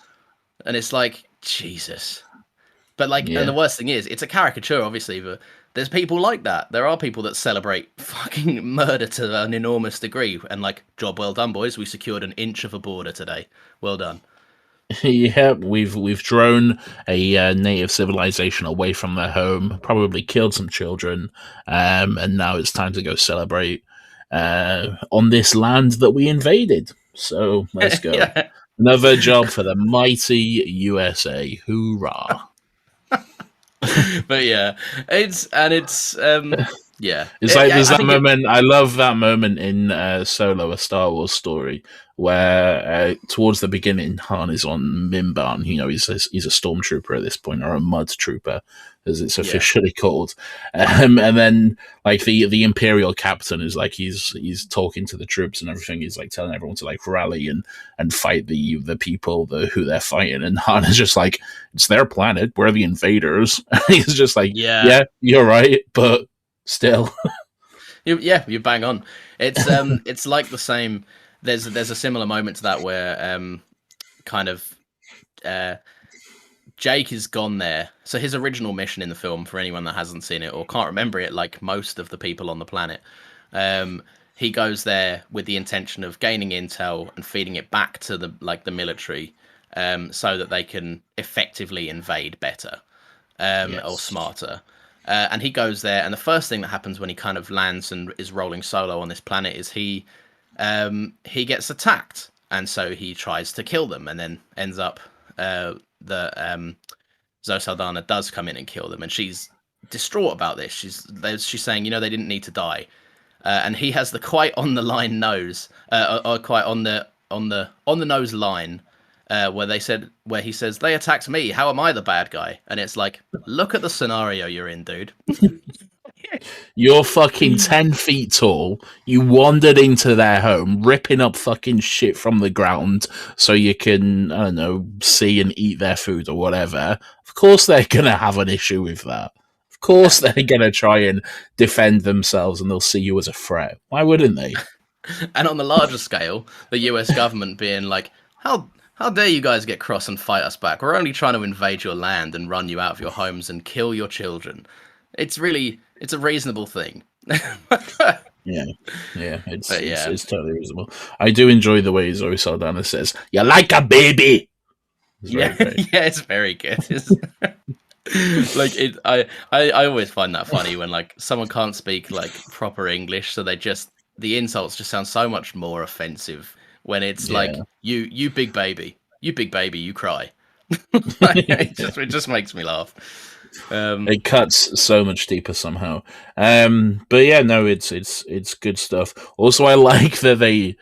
[SPEAKER 2] And it's like, Jesus. But like, and the
[SPEAKER 3] Yeah.
[SPEAKER 2] worst thing is, it's a caricature, obviously, but there's people like that. There are people that celebrate fucking murder to an enormous degree, and like, job well done, boys. We secured an inch of a border today. Well done.
[SPEAKER 3] Yeah, we've drone a native civilization away from their home, probably killed some children, and now it's time to go celebrate on this land that we invaded. So let's go.
[SPEAKER 2] Yeah.
[SPEAKER 3] Another job for the mighty USA. Hoorah!
[SPEAKER 2] But yeah, it's yeah.
[SPEAKER 3] It's like there's
[SPEAKER 2] I
[SPEAKER 3] that
[SPEAKER 2] think
[SPEAKER 3] moment. I love that moment in Solo, a Star Wars story, where towards the beginning, Han is on Mimban. You know, he's a stormtrooper at this point, or a mud trooper, as it's officially called. And then like the Imperial captain is like he's talking to the troops and everything. He's like telling everyone to like rally and fight the people who they're fighting. And Han is just like, it's their planet. We're the invaders. He's just like, yeah, you're right, but still.
[SPEAKER 2] You bang on. It's like the same. There's a similar moment to that where kind of Jake has gone there. So his original mission in the film, for anyone that hasn't seen it or can't remember it, like most of the people on the planet, he goes there with the intention of gaining intel and feeding it back to the military, so that they can effectively invade better, or smarter. And he goes there, and the first thing that happens when he kind of lands and is rolling solo on this planet is he gets attacked, and so he tries to kill them, and then ends up Zoe Saldana does come in and kill them, and she's distraught about this. She's saying, you know, they didn't need to die, and he has the quite on the line nose, or quite on the nose line. Where he says, they attacked me, how am I the bad guy? And it's like, look at the scenario you're in, dude.
[SPEAKER 3] You're fucking 10 feet tall. You wandered into their home, ripping up fucking shit from the ground so you can, I don't know, see and eat their food or whatever. Of course they're going to have an issue with that. Of course they're going to try and defend themselves and they'll see you as a threat. Why wouldn't they?
[SPEAKER 2] And on the larger scale, the US government being like, how dare you guys get cross and fight us back? We're only trying to invade your land and run you out of your homes and kill your children. It's a reasonable thing.
[SPEAKER 3] Yeah, it's totally reasonable. I do enjoy the way Zoe Saldana says, "You're like a baby."
[SPEAKER 2] It's it's very good. Like I always find that funny when like someone can't speak like proper English, so the insults just sound so much more offensive when it's like you big baby, you cry. It just makes me laugh.
[SPEAKER 3] It cuts so much deeper somehow. But yeah, no, it's good stuff. Also, I like that they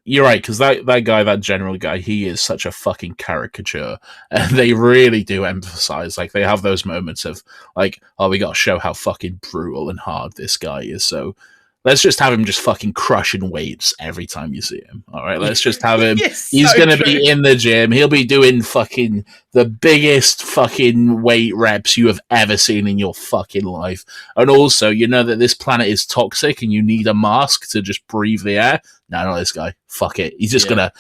[SPEAKER 3] you're right, because that guy, that general guy, he is such a fucking caricature. And they really do emphasize, like, they have those moments of, like, oh, we got to show how fucking brutal and hard this guy is. So let's just have him just fucking crushing weights every time you see him. All right, let's just have him. He's going to be in the gym. He'll be doing fucking the biggest fucking weight reps you have ever seen in your fucking life. And also, you know that this planet is toxic and you need a mask to just breathe the air. No, not this guy. Fuck it. He's just gonna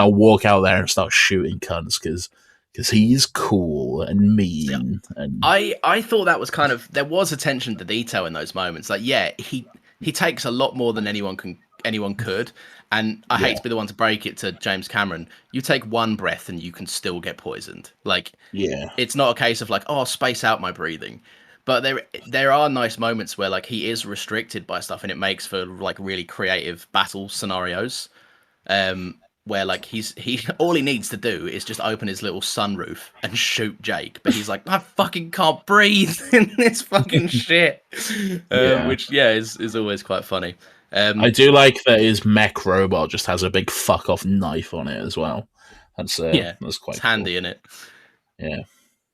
[SPEAKER 3] walk out there and start shooting cunts because he's cool and mean. And
[SPEAKER 2] I thought that was kind of, there was attention to detail in those moments. Like, yeah, he takes a lot more than anyone could. And I hate to be the one to break it to James Cameron. You take one breath and you can still get poisoned. Like, it's not a case of like, oh, I'll space out my breathing. But there are nice moments where like he is restricted by stuff, and it makes for like really creative battle scenarios. Where like he all he needs to do is just open his little sunroof and shoot Jake, but he's like, I fucking can't breathe in this fucking shit. Which is always quite funny.
[SPEAKER 3] I do like that his mech robot just has a big fuck off knife on it as well. That's quite
[SPEAKER 2] it's handy, isn't it?
[SPEAKER 3] Yeah.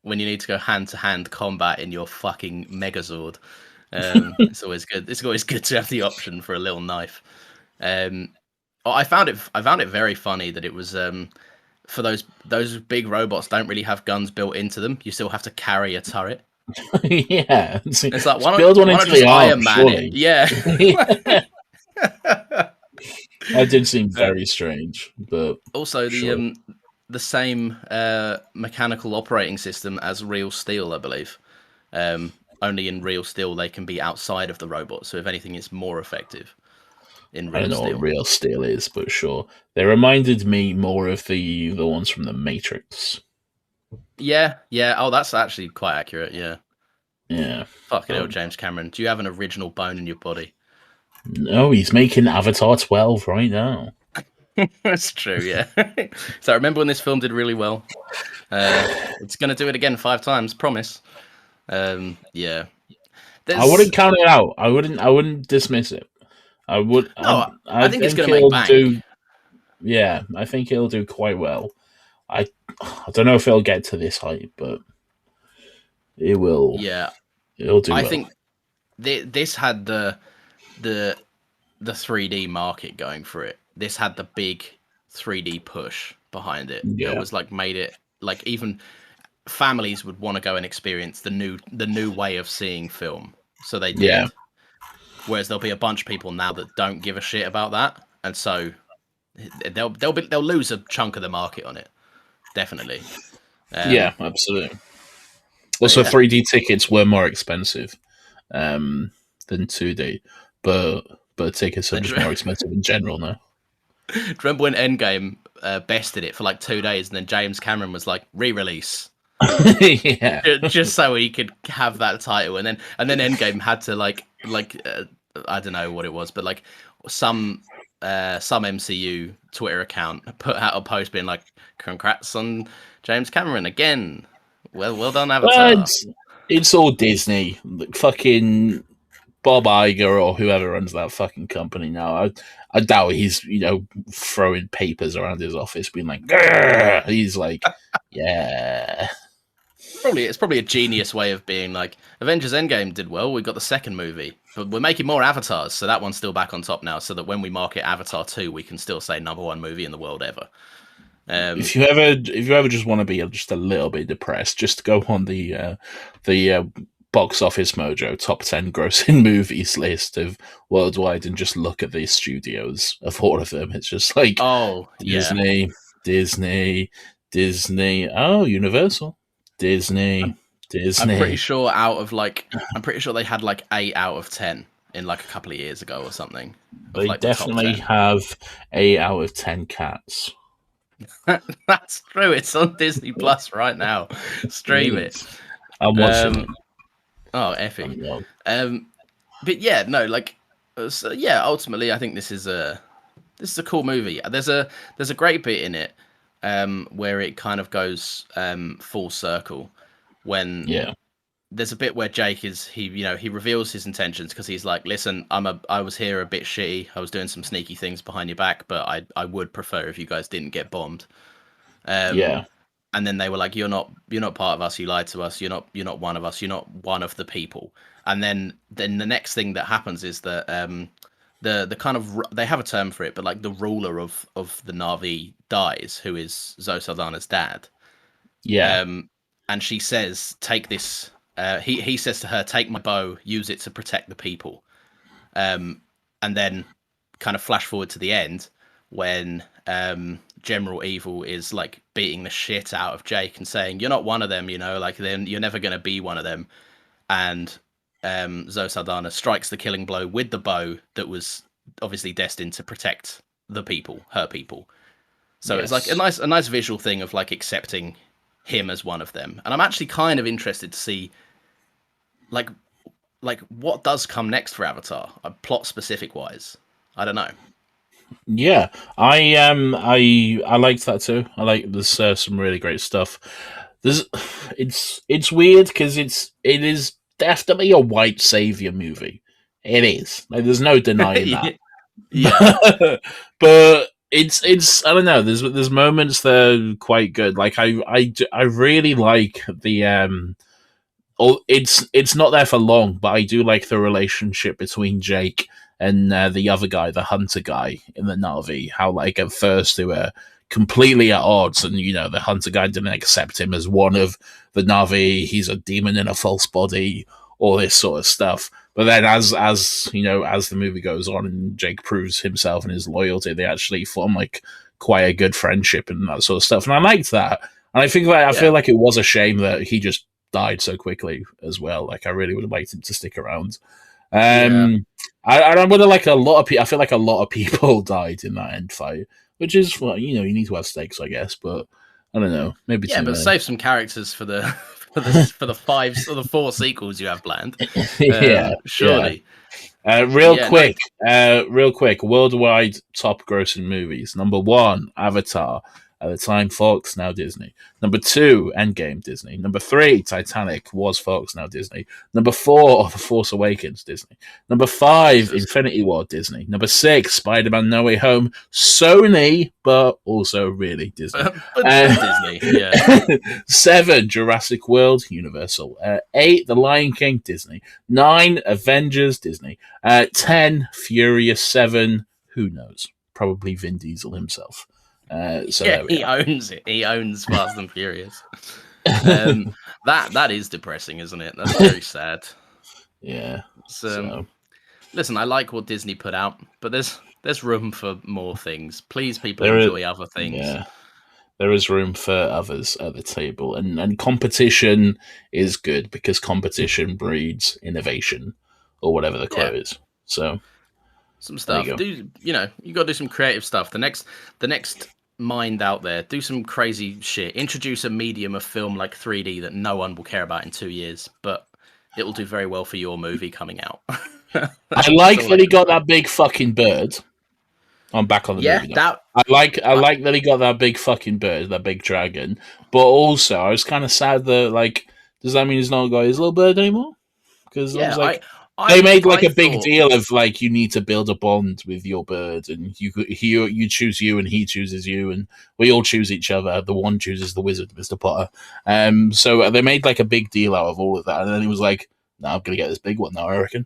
[SPEAKER 2] When you need to go hand-to-hand combat in your fucking Megazord. It's always good. It's always good to have the option for a little knife. I found it very funny that it was for those big robots don't really have guns built into them. You still have to carry a turret.
[SPEAKER 3] Yeah.
[SPEAKER 2] It's like why
[SPEAKER 3] build
[SPEAKER 2] not,
[SPEAKER 3] one
[SPEAKER 2] why
[SPEAKER 3] into
[SPEAKER 2] not just
[SPEAKER 3] the
[SPEAKER 2] Iron
[SPEAKER 3] arm,
[SPEAKER 2] Man
[SPEAKER 3] surely.
[SPEAKER 2] it? Yeah.
[SPEAKER 3] That did seem very strange, but
[SPEAKER 2] Also,
[SPEAKER 3] sure.
[SPEAKER 2] the same mechanical operating system as real steel, I believe. Only in real steel they can be outside of the robot, so if anything, it's more effective in
[SPEAKER 3] I don't
[SPEAKER 2] real
[SPEAKER 3] know what
[SPEAKER 2] steel.
[SPEAKER 3] real steel is, but sure. They reminded me more of the ones from the Matrix.
[SPEAKER 2] Yeah. Oh, that's actually quite accurate. Yeah.
[SPEAKER 3] Yeah.
[SPEAKER 2] Fucking hell, James Cameron. Do you have an original bone in your body?
[SPEAKER 3] No, he's making Avatar 12 right now.
[SPEAKER 2] That's true, yeah. So I remember when this film did really well. It's going to do it again 5 times, promise. Yeah.
[SPEAKER 3] I wouldn't count it out. I wouldn't dismiss it. I would.
[SPEAKER 2] No,
[SPEAKER 3] I
[SPEAKER 2] I think it's
[SPEAKER 3] think
[SPEAKER 2] going to make
[SPEAKER 3] it'll
[SPEAKER 2] bank.
[SPEAKER 3] do. Yeah, I think it'll do quite well. I don't know if it'll get to this height, but it will.
[SPEAKER 2] Yeah.
[SPEAKER 3] It'll do
[SPEAKER 2] I
[SPEAKER 3] well.
[SPEAKER 2] think this had the 3D market going for it. This had the big 3D push behind it.
[SPEAKER 3] Yeah.
[SPEAKER 2] It was like made it like even families would want to go and experience the new way of seeing film. So they did.
[SPEAKER 3] Yeah.
[SPEAKER 2] Whereas there'll be a bunch of people now that don't give a shit about that, and so they'll lose a chunk of the market on it. Definitely.
[SPEAKER 3] Yeah, absolutely. Also, 3D tickets were more expensive than 2D, but tickets are just more expensive in general now.
[SPEAKER 2] Do you remember when Endgame bested it for like 2 days, and then James Cameron was like, re-release?
[SPEAKER 3] Yeah,
[SPEAKER 2] just so he could have that title, and then Endgame had to like I don't know what it was, but like some MCU Twitter account put out a post being like, "Congrats on James Cameron again. Well done, Avatar."
[SPEAKER 3] Well, it's all Disney. Fucking Bob Iger or whoever runs that fucking company now. I doubt he's throwing papers around his office, being like, "Grr!" He's like, yeah.
[SPEAKER 2] It's probably a genius way of being like, Avengers Endgame did well, we got the second movie, but we're making more Avatars, so that one's still back on top now, so that when we market Avatar 2, we can still say #1 movie in the world ever.
[SPEAKER 3] If you ever just want to be just a little bit depressed, just go on the Box Office Mojo top 10 grossing movies list of worldwide and just look at the studios of all of them. It's just like, Disney, oh, Universal. Disney.
[SPEAKER 2] I'm pretty sure they had like 8 out of 10 in like a couple of years ago or something.
[SPEAKER 3] They
[SPEAKER 2] like
[SPEAKER 3] definitely have 8 out of 10 cats.
[SPEAKER 2] That's true. It's on Disney Plus right now. Stream it.
[SPEAKER 3] I'm watching it.
[SPEAKER 2] Oh, epic. But yeah, no, like, so yeah. Ultimately, I think this is a cool movie. There's a great bit in it where it kind of goes full circle when there's a bit where Jake he reveals his intentions because he's like, listen, I was here a bit shitty. I was doing some sneaky things behind your back, but I would prefer if you guys didn't get bombed. And then they were like, you're not part of us. You lied to us. You're not one of us. You're not one of the people. And then the next thing that happens is that the kind of, they have a term for it, but like the ruler of the Na'vi dies, who is Zoe Saldana's dad.
[SPEAKER 3] Yeah.
[SPEAKER 2] And she says, take this. He says to her, take my bow, use it to protect the people. And then kind of flash forward to the end when General Evil is like beating the shit out of Jake and saying, you're not one of them, like then you're never going to be one of them. And Zoe Saldana strikes the killing blow with the bow that was obviously destined to protect the people, her people. So it's like a nice visual thing of like accepting him as one of them. And I'm actually kind of interested to see like what does come next for Avatar, plot specific wise. I don't know.
[SPEAKER 3] Yeah, I liked that too. I like there's some really great stuff. It's weird because it is definitely a white savior movie. It is. Like, there's no denying that.
[SPEAKER 2] Yeah.
[SPEAKER 3] But it's I don't know. There's moments that are quite good. Like I really like the Oh, it's not there for long, but I do like the relationship between Jake and the other guy, the hunter guy in the Na'vi. How like at first they were completely at odds, and the hunter guy didn't accept him as one of the Na'vi. He's a demon in a false body, all this sort of stuff. But then as the movie goes on and Jake proves himself and his loyalty, they actually form like quite a good friendship and that sort of stuff. And I liked that. And I think that I feel like it was a shame that he just died so quickly as well. Like I really would have liked him to stick around. I would have like a lot of people. I feel like a lot of people died in that end fight, which is you need to have stakes, I guess. But I don't know, maybe
[SPEAKER 2] but save some characters for the for the 5 or the 4 sequels you have planned. Surely.
[SPEAKER 3] Real quick, worldwide top grossing movies. Number 1, Avatar. At the time, Fox, now Disney. Number 2, Endgame, Disney. Number 3, Titanic, was Fox, now Disney. Number 4, The Force Awakens, Disney. Number 5, Infinity War, Disney. Number 6, Spider-Man No Way Home, Sony, but also really Disney.
[SPEAKER 2] Disney, yeah.
[SPEAKER 3] 7, Jurassic World, Universal. 8, The Lion King, Disney. 9, Avengers, Disney. 10, Furious 7, who knows? Probably Vin Diesel himself.
[SPEAKER 2] He owns it. He owns Fast and Furious. That is depressing, isn't it? That's very sad.
[SPEAKER 3] Yeah.
[SPEAKER 2] Listen, I like what Disney put out, but there's room for more things. Please, people enjoy other things.
[SPEAKER 3] Yeah. There is room for others at the table, and competition is good because competition breeds innovation, or whatever the quote is. So,
[SPEAKER 2] some stuff. You got to do some creative stuff. The next mind out there, do some crazy shit. Introduce a medium of film like 3D that no one will care about in 2 years, but it will do very well for your movie coming out.
[SPEAKER 3] I like that he got that big fucking bird. I'm back on the movie now. I like that he got that big fucking bird, that big dragon. But also, I was kind of sad that does that mean he's not got his little bird anymore? Because they made a big deal of you need to build a bond with your bird, and you choose you and he chooses you, and we all choose each other. The one chooses the wizard, Mr. Potter. So they made a big deal out of all of that, and then he was like, "No, I'm gonna get this big one now, I reckon."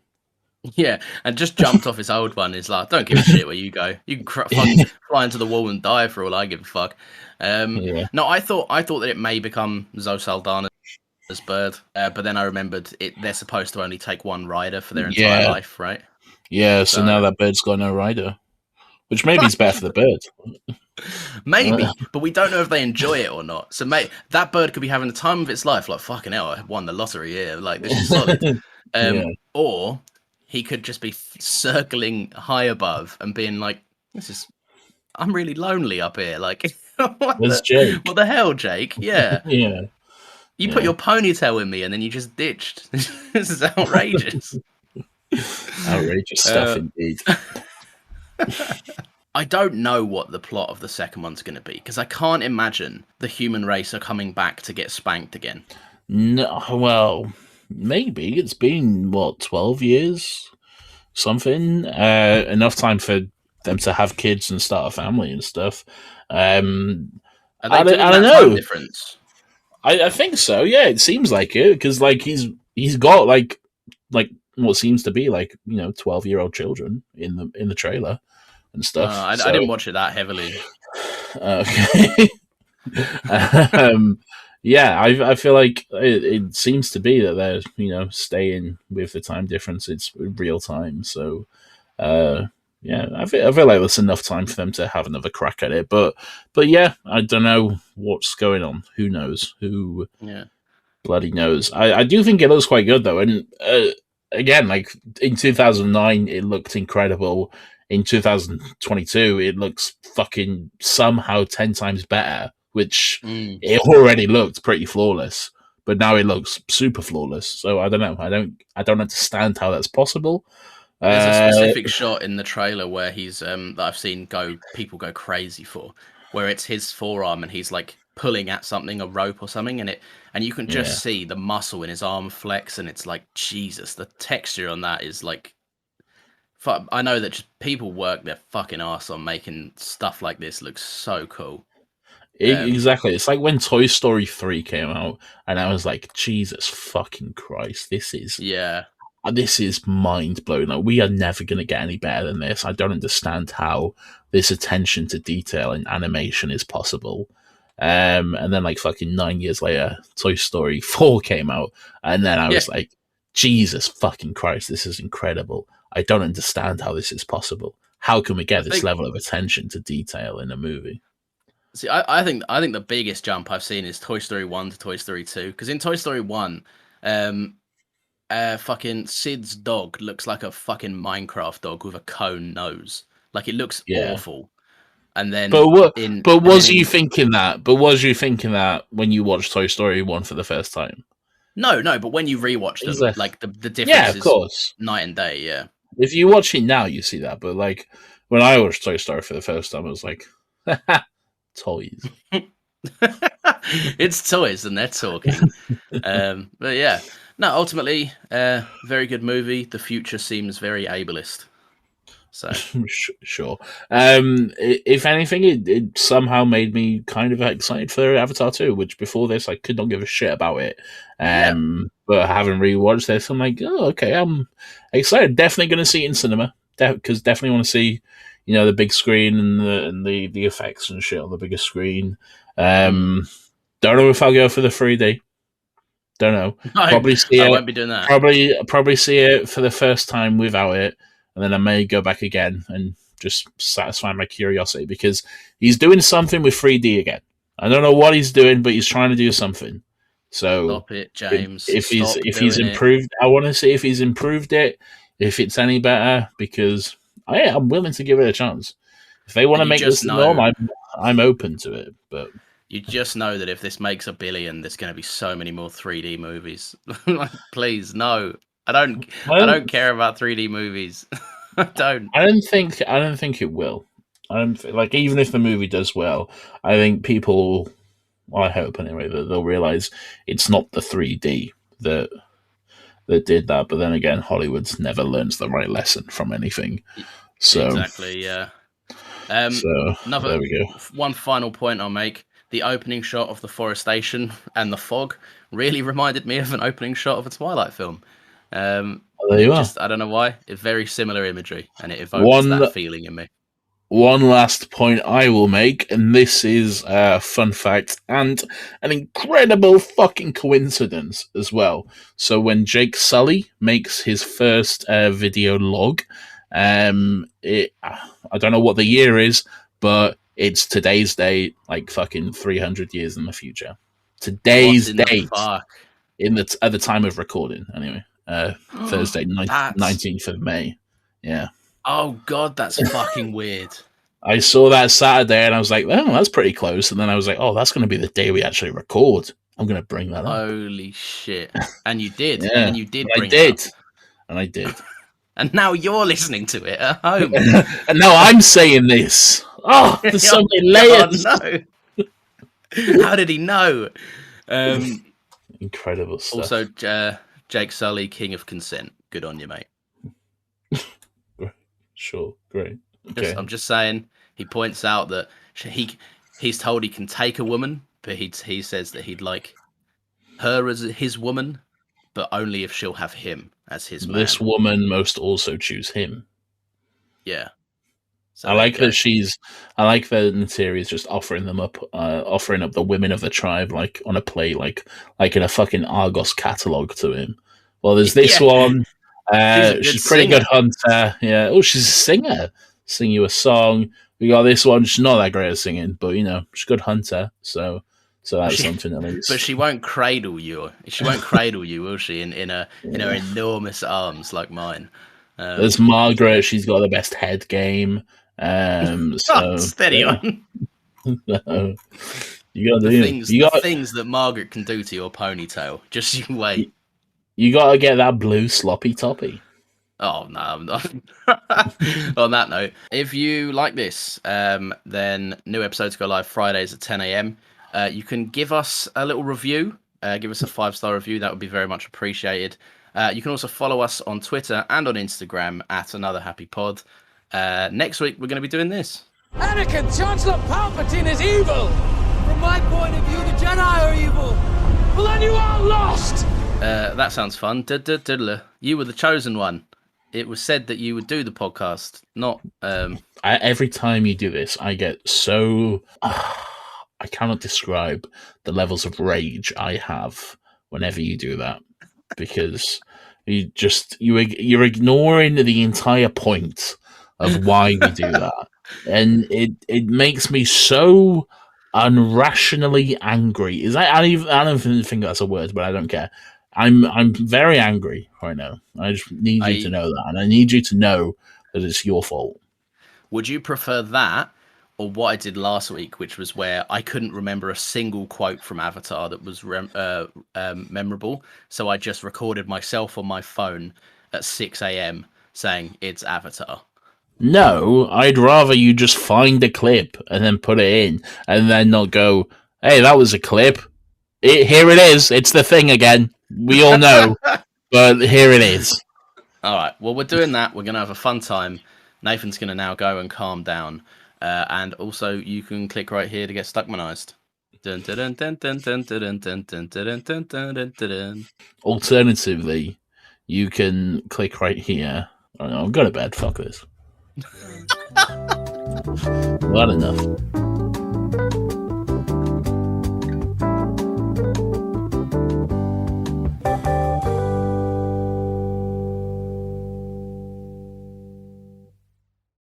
[SPEAKER 2] Yeah, and just jumped off his old one. Is like, don't give a shit where you go. You can fly into the wall and die for all I give a fuck. No, I thought that it may become Zoe Saldana's bird, but then I remembered they're supposed to only take one rider for their entire life, right?
[SPEAKER 3] Yeah, so now that bird's got no rider, which maybe is better for the bird.
[SPEAKER 2] Maybe, but we don't know if they enjoy it or not. So that bird could be having the time of its life, like, fucking hell, I won the lottery here, this is solid. Or he could just be circling high above and being like, I'm really lonely up here, what the hell, Jake? Yeah.
[SPEAKER 3] Yeah.
[SPEAKER 2] You put your ponytail in me and then you just ditched. This is outrageous.
[SPEAKER 3] Outrageous stuff indeed.
[SPEAKER 2] I don't know what the plot of the second one's going to be, because I can't imagine the human race are coming back to get spanked again.
[SPEAKER 3] No, well, maybe. It's been, 12 years? Something? Enough time for them to have kids and start a family and stuff.
[SPEAKER 2] I don't know. Difference?
[SPEAKER 3] I think so. Yeah, it seems like it, because he's got what seems to be 12-year-old children in the trailer and stuff.
[SPEAKER 2] I didn't watch it that heavily.
[SPEAKER 3] Okay. I feel like it seems to be that they're staying with the time difference. It's real time, so I feel like there's enough time for them to have another crack at it. But yeah, I don't know what's going on. Who knows? Who bloody knows? I do think it looks quite good though, and again, in 2009, it looked incredible. In 2022, it looks fucking somehow 10 times better, which it already looked pretty flawless, but now it looks super flawless. So I don't know. I don't understand how that's possible.
[SPEAKER 2] There's a specific shot in the trailer where he's that I've seen people go crazy for, where it's his forearm and he's pulling at something, a rope or something, and you can just see the muscle in his arm flex, and it's Jesus, the texture on that is I know that just people work their fucking ass on making stuff like this look so cool.
[SPEAKER 3] Exactly. It's like when Toy Story 3 came out, and I was like, Jesus fucking Christ,
[SPEAKER 2] Yeah.
[SPEAKER 3] this is mind blowing. Like, we are never going to get any better than this. I don't understand how this attention to detail in animation is possible. And then, like, fucking 9 years later, Toy Story 4 came out, and then I was like, Jesus fucking Christ, this is incredible. I don't understand how this is possible. How can we get this level of attention to detail in a movie?
[SPEAKER 2] See, I think the biggest jump I've seen is Toy Story 1 to Toy Story 2. Because in Toy Story 1, fucking Sid's dog looks like a fucking Minecraft dog with a cone nose. Like, it looks awful. And then,
[SPEAKER 3] was you thinking that when you watched Toy Story 1 for the first time?
[SPEAKER 2] No, but when you rewatch them, like the difference is night and day. Yeah.
[SPEAKER 3] If you watch it now, you see that. But like when I watched Toy Story for the first time, I was like, toys.
[SPEAKER 2] It's toys and they're talking. But yeah, no, ultimately, very good movie. The future seems very ableist. So
[SPEAKER 3] sure. If anything, it somehow made me kind of excited for Avatar 2, which before this I could not give a shit about it. But having rewatched this, I'm like, oh, okay, I'm excited. Definitely going to see it in cinema because definitely want to see, the big screen and the effects and shit on the biggest screen. Don't know if I'll go for the 3D. Don't know.
[SPEAKER 2] No,
[SPEAKER 3] probably see
[SPEAKER 2] I
[SPEAKER 3] it.
[SPEAKER 2] won't be doing that.
[SPEAKER 3] Probably see it for the first time without it. And then I may go back again and just satisfy my curiosity because he's doing something with 3D again. I don't know what he's doing, but he's trying to do something. So
[SPEAKER 2] stop it, James.
[SPEAKER 3] If he's improved, I want to see if he's improved it, if it's any better, because I'm willing to give it a chance. If they want to make this the norm, I'm open to it. But
[SPEAKER 2] you just know that if this makes $1 billion, there's going to be so many more 3D movies. Like, please, no. I don't care about 3D movies. I don't.
[SPEAKER 3] I don't think it will. I don't like even if the movie does well. I think people. Well, I hope anyway that they'll realize it's not the 3D that did that. But then again, Hollywood never learns the right lesson from anything. So
[SPEAKER 2] exactly, yeah.
[SPEAKER 3] So there we go.
[SPEAKER 2] One final point I'll make: the opening shot of the forestation and the fog really reminded me of an opening shot of a Twilight film.
[SPEAKER 3] There you are.
[SPEAKER 2] I don't know why. It's very similar imagery, and it evokes that feeling in me.
[SPEAKER 3] One last point I will make, and this is a fun fact and an incredible fucking coincidence as well. So when Jake Sully makes his first video log, I don't know what the year is, but it's today's date, like fucking 300 years in the future. Today's date at the time of recording, anyway. Thursday, 19th of May. Yeah.
[SPEAKER 2] Oh, God, that's fucking weird.
[SPEAKER 3] I saw that Saturday and I was like, oh, that's pretty close. And then I was like, oh, that's going to be the day we actually record. I'm going to bring that up.
[SPEAKER 2] Holy shit. And you did.
[SPEAKER 3] Yeah.
[SPEAKER 2] And you did bring it up.
[SPEAKER 3] And I did.
[SPEAKER 2] And now you're listening to it at home.
[SPEAKER 3] And now I'm saying this. Oh, there's so many layers.
[SPEAKER 2] Oh, no. How did he know?
[SPEAKER 3] Incredible stuff.
[SPEAKER 2] Also, Jake Sully, King of Consent. Good on you, mate.
[SPEAKER 3] Sure, great. Okay.
[SPEAKER 2] I'm just saying. He points out that he's told he can take a woman, but he says that he'd like her as his woman, but only if she'll have him as his man.
[SPEAKER 3] This woman must also choose him.
[SPEAKER 2] Yeah. So
[SPEAKER 3] I like that Neytiri is just offering up the women of the tribe like on a plate, like in a fucking Argos catalog to him. Well, there's this one. She's a pretty good hunter. Yeah. Oh, she's a singer. Sing you a song. We got this one. She's not that great at singing, but she's a good hunter. So that's something at least.
[SPEAKER 2] But she won't cradle you. She won't cradle you, will she? In her enormous arms like mine.
[SPEAKER 3] There's Margaret. She's got the best head game. So
[SPEAKER 2] steady on.
[SPEAKER 3] No. You got
[SPEAKER 2] the things that Margaret can do to your ponytail. Just you wait.
[SPEAKER 3] You got to get that blue sloppy toppy.
[SPEAKER 2] Oh, no, I'm not. On that note, if you like this, then new episodes go live Fridays at 10 a.m. You can give us a little review. Give us a 5-star review. That would be very much appreciated. You can also follow us on Twitter and on Instagram at Another Happy Pod. Next week, we're going to be doing this.
[SPEAKER 4] Anakin, Chancellor Palpatine is evil! From my point of view, the Jedi are evil! Well, then you are lost!
[SPEAKER 2] That sounds fun. You were the chosen one. It was said that you would do the podcast, not...
[SPEAKER 3] Every time you do this, I get so... I cannot describe the levels of rage I have whenever you do that. Because you're ignoring the entire point of why we do that. And it makes me so unrationally angry. I don't think that's a word, but I don't care. I'm very angry right now. I just need you to know that, and I need you to know that it's your fault.
[SPEAKER 2] Would you prefer that, or what I did last week, which was where I couldn't remember a single quote from Avatar that was memorable, so I just recorded myself on my phone at 6 a.m. saying it's Avatar?
[SPEAKER 3] No, I'd rather you just find a clip and then put it in, and then not go, hey, that was a clip. Here it is. It's the thing again. We all know, but here it is.
[SPEAKER 2] All right. Well, we're doing that. We're going to have a fun time. Nathan's going to now go and calm down. And also, you can click right here to get Stuckmanized.
[SPEAKER 3] Alternatively, you can click right here. Oh, no, I'm going to bed. Fuck this. Not enough.